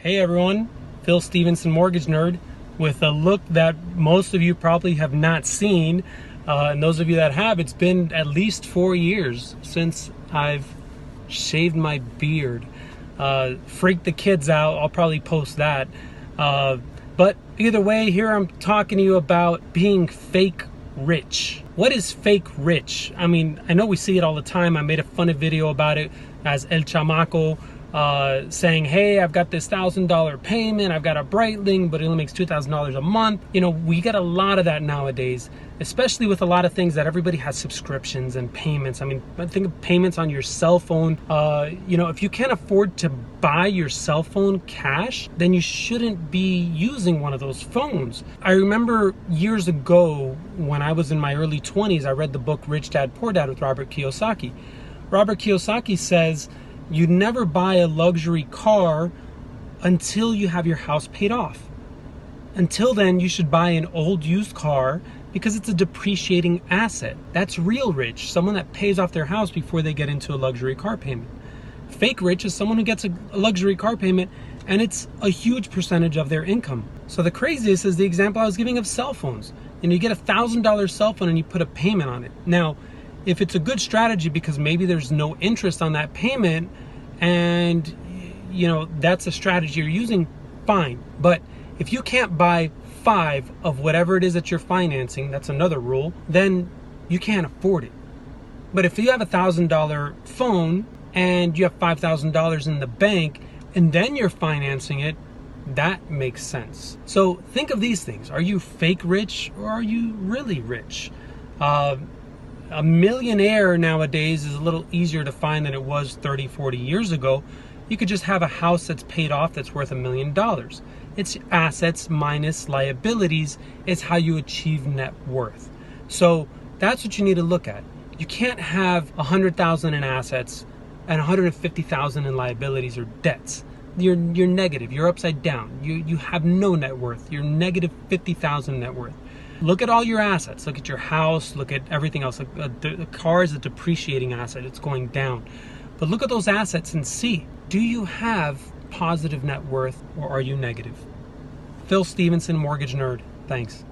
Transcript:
Hey everyone, Phil Stevenson, Mortgage Nerd, with a look that most of you probably have not seen. And those of you that have, it's been at least 4 years since I've shaved my beard. Freaked the kids out, I'll probably post that. But either way, here I'm talking to you about being fake rich. What is fake rich? I mean, I know we see it all the time. I made a funny video about it as El Chamaco, saying, hey, I've got this $1,000 payment, I've got a Breitling, but it only makes $2,000 a month. You know, we get a lot of that nowadays, especially with a lot of things that everybody has subscriptions and payments. I mean, think of payments on your cell phone. You know, if you can't afford to buy your cell phone cash, then you shouldn't be using one of those phones. I remember years ago when I was in my early 20s, I read the book Rich Dad Poor Dad with Robert Kiyosaki. Robert Kiyosaki says, you never buy a luxury car until you have your house paid off. Until then, you should buy an old used car because it's a depreciating asset. That's real rich, someone that pays off their house before they get into a luxury car payment. Fake rich is someone who gets a luxury car payment and it's a huge percentage of their income. So the craziest is the example I was giving of cell phones. You get a $1,000 cell phone and you put a payment on it. Now, if it's a good strategy because maybe there's no interest on that payment and you know that's a strategy you're using, fine. But if you can't buy 5 of whatever it is that you're financing, that's another rule, then you can't afford it. But if you have a $1,000 phone and you have $5,000 in the bank and then you're financing it, that makes sense. So think of these things. Are you fake rich or are you really rich? A millionaire nowadays is a little easier to find than it was 30, 40 years ago. You could just have a house that's paid off that's worth $1 million. It's assets minus liabilities is how you achieve net worth. So that's what you need to look at. You can't have 100,000 in assets and 150,000 in liabilities or debts. You're negative, you're upside down. You have no net worth. You're negative 50,000 net worth. Look at all your assets. Look at your house. Look at everything else. The car is a depreciating asset. It's going down. But look at those assets and see, do you have positive net worth or are you negative? Phil Stevenson, Mortgage Nerd. Thanks.